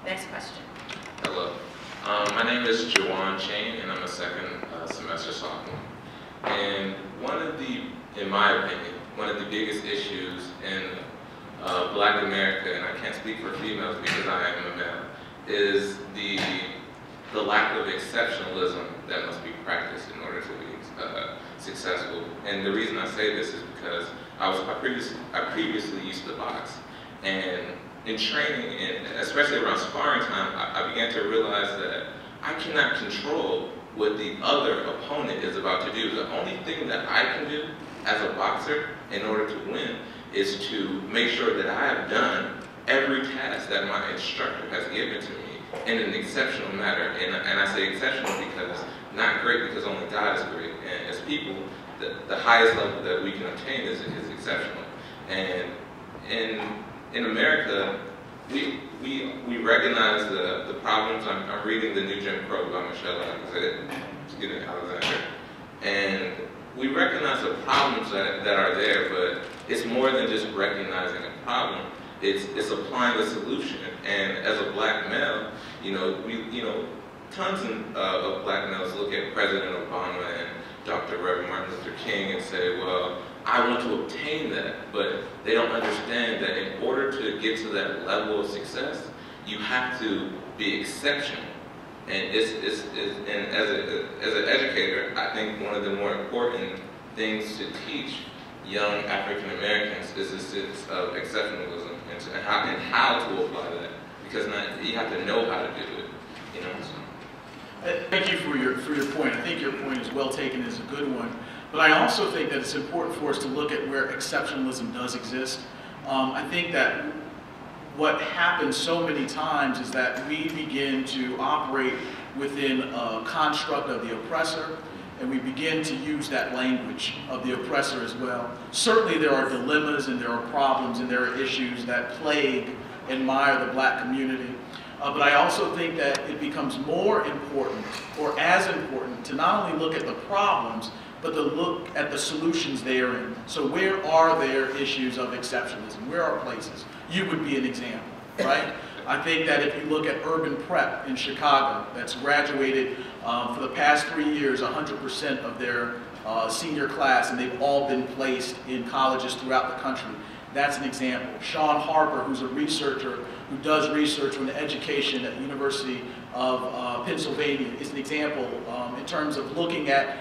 Next question. Hello. My name is Jawan Chain, and I'm a second semester sophomore. And in my opinion, one of the biggest issues in Black America, and I can't speak for females because I am a male, is the lack of exceptionalism that must be practiced in order to be successful. And the reason I say this is because I previously used to box, and in training, and especially around sparring time, I began to realize that I cannot control what the other opponent is about to do. The only thing that I can do as a boxer in order to win is to make sure that I have done every task that my instructor has given to me in an exceptional manner. And I say exceptional because not great, because only God is great. And as people, the highest level that we can obtain is exceptional. And in America, we recognize the problems. I'm reading The New Jim Crow by Michelle Alexander, and we recognize the problems that are there, but it's more than just recognizing a problem. It's applying the solution. And as a Black male, tons of Black males look at President Obama and Dr. Reverend Martin Luther King and say, well, I want to obtain that, but they don't understand that in order to get to that level of success, you have to be exceptional. And and as an educator, I think one of the more important things to teach young African Americans is the sense of exceptionalism and how to apply that, because you have to know how to do it. So. Thank you for your point. I think your point is well taken, is a good one. But I also think that it's important for us to look at where exceptionalism does exist. I think that what happens so many times is that we begin to operate within a construct of the oppressor, and we begin to use that language of the oppressor as well. Certainly there are dilemmas and there are problems and there are issues that plague and mire the Black community. But I also think that it becomes more important, or as important, to not only look at the problems, but to look at the solutions therein. So where are there issues of exceptionalism? Where are places? You would be an example, right? I think that if you look at urban prep in Chicago, that's graduated for the past 3 years, 100% of their senior class, and they've all been placed in colleges throughout the country. That's an example. Sean Harper, who's a researcher who does research on education at the University of Pennsylvania, is an example in terms of looking at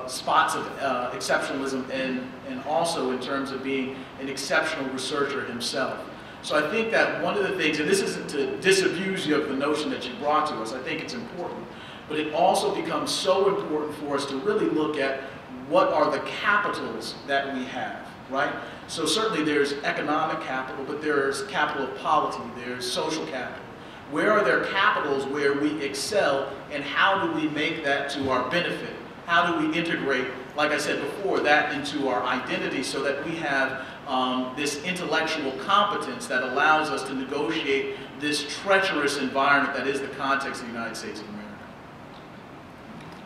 spots of exceptionalism and also in terms of being an exceptional researcher himself. So I think that one of the things, and this isn't to disabuse you of the notion that you brought to us, I think it's important, but it also becomes so important for us to really look at what are the capitals that we have, right? So certainly there's economic capital, but there's capital of polity, there's social capital. Where are there capitals where we excel, and how do we make that to our benefit? How do we integrate, like I said before, that into our identity so that we have this intellectual competence that allows us to negotiate this treacherous environment that is the context of the United States of America?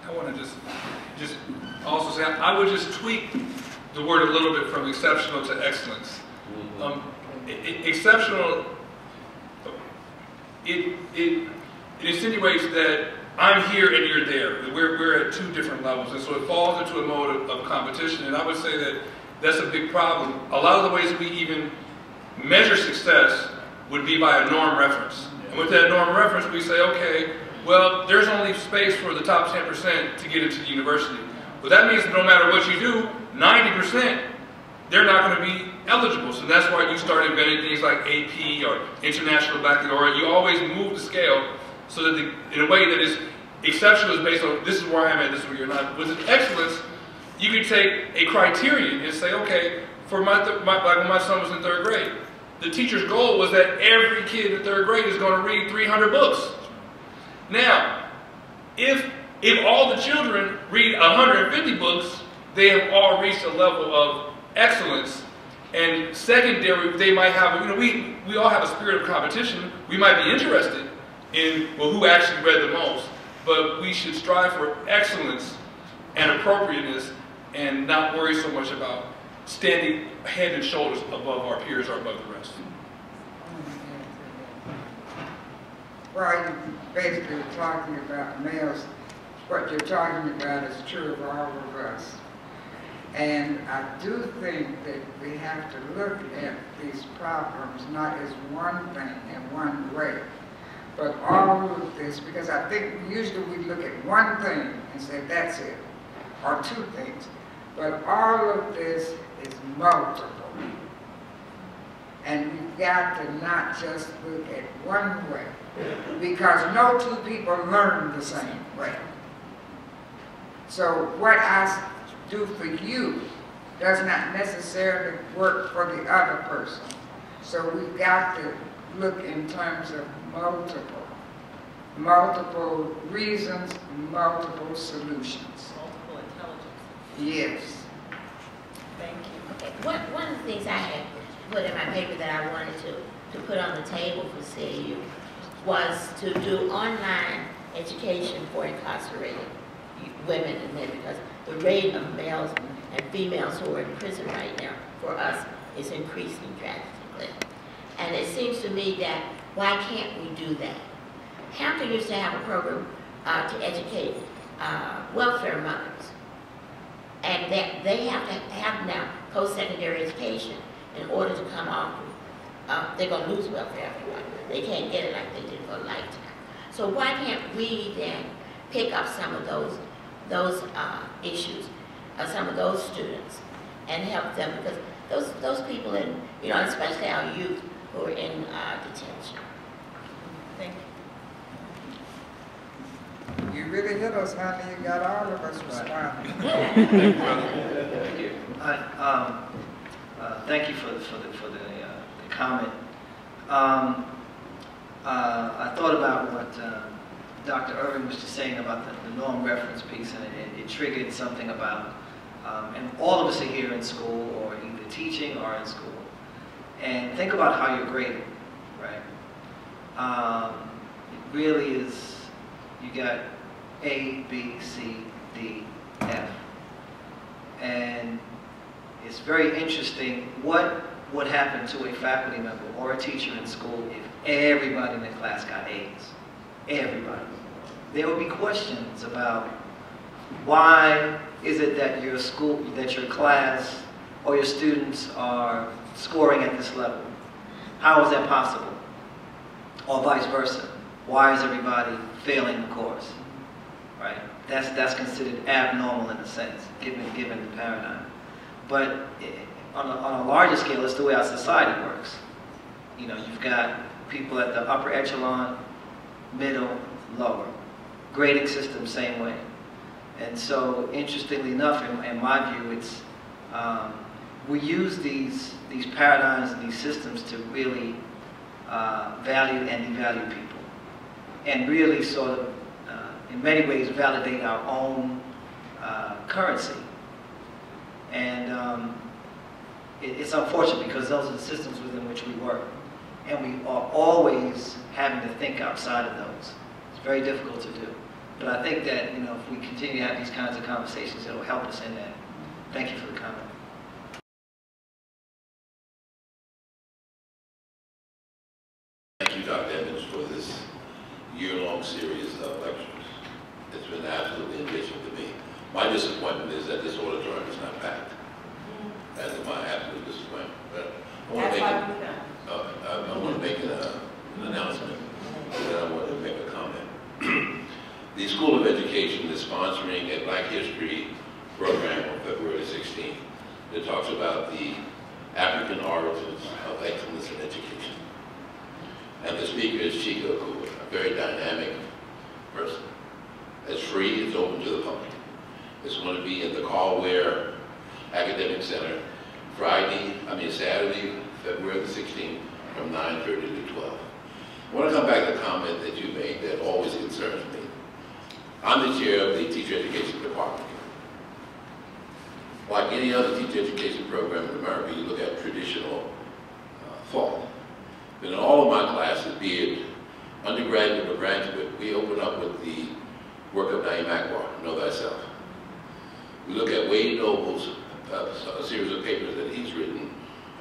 I want to just also say, I would just tweak the word a little bit from exceptional to excellence. Exceptional, it insinuates that I'm here and you're there. We're at two different levels, and so it falls into a mode of competition. And I would say that that's a big problem. A lot of the ways we even measure success would be by a norm reference. And with that norm reference, we say, okay, well, there's only space for the top 10% to get into the university. Well, that means that no matter what you do, 90%, they're not going to be eligible. So that's why you start inventing things like AP or International Baccalaureate. You always move the scale so that in a way that is exceptional is based on this is where I am at, this is where you're not. With excellence, you can take a criterion and say, okay, for like when my son was in 3rd grade, the teacher's goal was that every kid in 3rd grade is going to read 300 books. Now, if all the children read 150 books, they have all reached a level of excellence. And secondary, they might have, we all have a spirit of competition. We might be interested in, well, who actually read the most. But we should strive for excellence and appropriateness and not worry so much about standing head and shoulders above our peers or above the rest. Well, you're basically talking about males. What you're talking about is true of all of us. And I do think that we have to look at these problems not as one thing and one way, but all of this, because I think usually we look at one thing and say that's it, or two things, but all of this is multiple. And we've got to not just look at one way, because no two people learn the same way. So what I do for you does not necessarily work for the other person. So we've got to look in terms of multiple reasons, multiple solutions. Multiple intelligence. Yes. Thank you. Okay. One of the things I had put in my paper that I wanted to put on the table for CAU was to do online education for incarcerated women and men, because the rate of males and females who are in prison right now for us is increasing drastically. And it seems to me that why can't we do that? Hampton used to have a program to educate welfare mothers, and they have to have now post-secondary education in order to come off. They're going to lose welfare after a while. They can't get it like they did for a lifetime. So why can't we then pick up some of those issues, some of those students, and help them, because those people in, especially our youth who are in detention. Thank you. You really hit us, honey. You got all of us responding. Thank you. Thank you for the comment. I thought about what Dr. Irving was just saying about the norm reference piece, and it triggered something about, and all of us are here in school, or either teaching or in school, and think about how you're graded, right? It really is, you got A, B, C, D, F, and it's very interesting what would happen to a faculty member or a teacher in school if everybody in the class got A's. Everybody. There would be questions about why is it that your school, that your class or your students are scoring at this level? How is that possible? Or vice versa. Why is everybody failing the course? Right? That's considered abnormal in a sense, given the paradigm. But on a larger scale, it's the way our society works. You've got people at the upper echelon, middle, lower. Grading system, same way. And so, interestingly enough, in my view, it's we use these paradigms and these systems to really value and devalue people, and really sort of, in many ways, validate our own currency. And it's unfortunate, because those are the systems within which we work, and we are always having to think outside of those. It's very difficult to do. But I think that, if we continue to have these kinds of conversations, it'll help us in that. Thank you for the comment. Thank you, Dr. Evans, for this year-long series of lectures. It's been absolutely enriching to me. My disappointment is that this auditorium is not packed. That is my absolute disappointment. But I want to make an announcement, and then I want to make a comment. The School of Education is sponsoring a Black History program on February 16th that talks about the African origins of excellence in education. And the speaker is Chika Okuwa, a very dynamic person. It's free, it's open to the public. It's going to be in the Carl Ware Academic Center Saturday, February the 16th from 9:30 to 12. I want to come back to a comment that you made that always concerns me. I'm the chair of the Teacher Education Department. Like any other teacher education program in America, you look at traditional thought. But in all of my classes, be it undergraduate or graduate, we open up with the work of Naeem Akbar, Know Thyself. We look at Wade Noble's a series of papers that he's written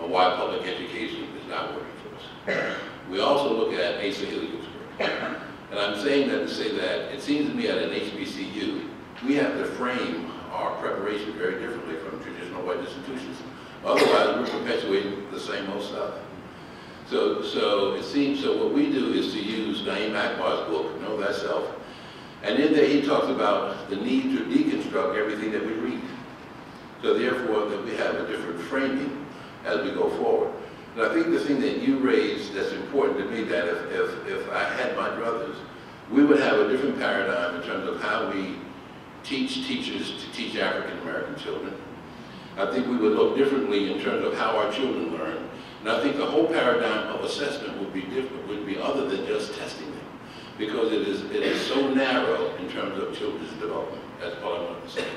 on why public education is not working for us. We also look at Asa Hilliard's work. And I'm saying that to say that it seems to me at an HBCU, we have to frame our preparation very differently from traditional white institutions. Otherwise, we're perpetuating the same old stuff. So it seems, so what we do is to use Naeem Akbar's book, Know Thyself, and in there he talks about the need to deconstruct everything that we read. So therefore, that we have a different framing as we go forward. And I think the thing that you raised that's important to me, that if I had my brothers, we would have a different paradigm in terms of how we teach teachers to teach African American children. I think we would look differently in terms of how our children learn. And I think the whole paradigm of assessment would be different, would be other than just testing them. Because it is so narrow in terms of children's development. That's all I want to say.